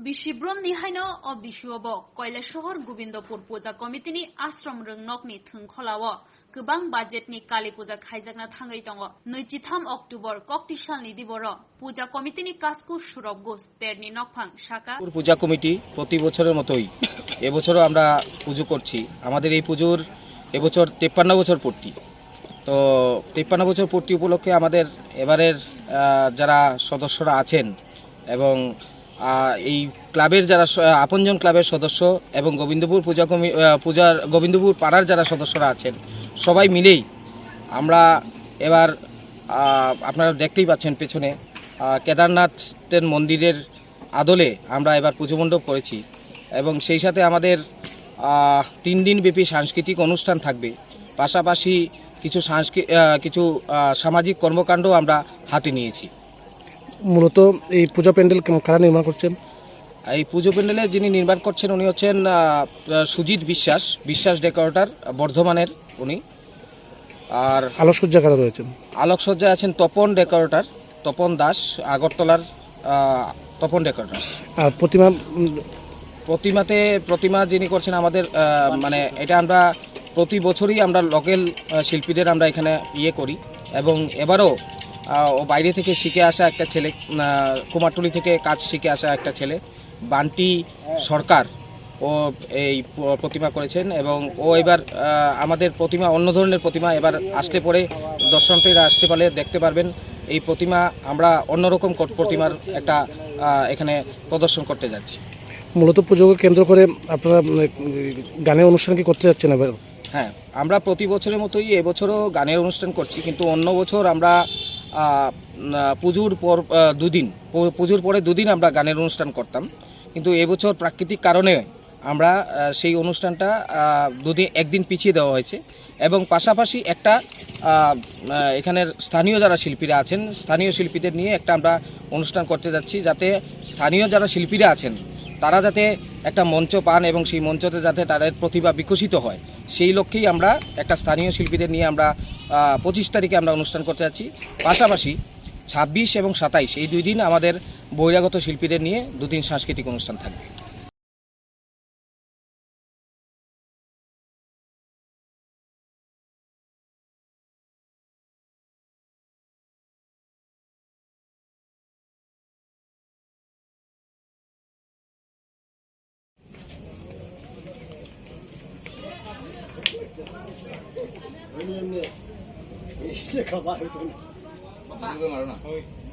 Bishibrom Nihaino or Bishuabo, Koila Shohor Gubindopur Puja Committee, Astrom Rung Nokni Tunkholawa, Kubang budget ni Kali Puja Kaizagna Tangaitongo, Nujitam October, Koktishalni Diboro, Puja Committee ni Kasku Shurab Ghost, Terni Nokpang, Shaka. Puja committee প্রতি বছরের মতোই এবছরও আমরা পুজো করছি। আমাদের এই পুজোর এবছর 53 বছর পূর্তি। তো 53 বছর পূর্তি উপলক্ষে আমাদের এবারের যারা সদস্যরা আছেন এবং এই ক্লাবের যারা আপনজন ক্লাবের সদস্য এবং গোবিন্দপুর গোবিন্দপুর পাড়ার যারা সদস্যরা আছেন সবাই মিলেই আমরা এবার আপনারা দেখতেই পাচ্ছেন পেছনে কেদারনাথের মন্দিরের আদলে আমরা এবার পুজো মণ্ডপ করেছি এবং সেই সাথে আমাদের 3 দিন ব্যাপী সাংস্কৃতিক অনুষ্ঠান থাকবে। পাশাপাশি কিছু সামাজিক কর্মকাণ্ড আমরা হাতে নিয়েছি। মূলত এই পূজা প্যান্ডেল কারা নির্মাণ করছেন? এই পুজো প্যান্ডেলে যিনি নির্মাণ করছেন উনি হচ্ছেন সুজিত বিশ্বাস ডেকোরেটর বর্ধমানের উনি। আর আলোকসজ্জা কারা রয়েছেন? আলোকসজ্জা আছেন তপন দাস আগরতলার তপন ডেকোরেটর। আর প্রতিমা যিনি করছেন আমাদের মানে এটা আমরা প্রতি বছরই আমরা লোকাল শিল্পীদের আমরা এখানে করি এবং এবারও ও বাইরে থেকে শিখে আসা একটা ছেলে, কুমারটুলি থেকে কাজ শিখে আসা একটা ছেলে বান্টি সরকার, ও এই প্রতিমা করেছেন এবং ও এবার আমাদের প্রতিমা অন্য ধরনের প্রতিমা এবার আসলে পরে দর্শনার্থীরা আসতে পারলে দেখতে পারবেন এই প্রতিমা আমরা অন্যরকম প্রতিমার একটা এখানে প্রদর্শন করতে যাচ্ছি। মূলত পুজোকে কেন্দ্র করে আপনারা গানের অনুষ্ঠান কি করতে যাচ্ছেন এবার? হ্যাঁ, আমরা প্রতি বছরের মতোই এবছরও গানের অনুষ্ঠান করছি, কিন্তু অন্য বছর আমরা পুজোর পরে 2 দিন আমরা গানের অনুষ্ঠান করতাম, কিন্তু এবছর প্রাকৃতিক কারণে আমরা সেই অনুষ্ঠানটা 1 দিন পিছিয়ে দেওয়া হয়েছে এবং পাশাপাশি একটা এখানের স্থানীয় যারা শিল্পীরা আছেন স্থানীয় শিল্পীদের নিয়ে একটা আমরা অনুষ্ঠান করতে যাচ্ছি, যাতে স্থানীয় যারা শিল্পীরা আছেন তারা যাতে একটা মঞ্চ পান এবং সেই মঞ্চতে যাতে তাদের প্রতিভা বিকশিত হয়, সেই লক্ষ্যেই আমরা একটা স্থানীয় শিল্পীদের নিয়ে আমরা 25 তারিখে আমরা অনুষ্ঠান করতে যাচ্ছি। পাশাপাশি 26 এবং 27 এই 2 দিন আমাদের বহিরাগত শিল্পীদের নিয়ে 2 দিন সাংস্কৃতিক অনুষ্ঠান থাকবে।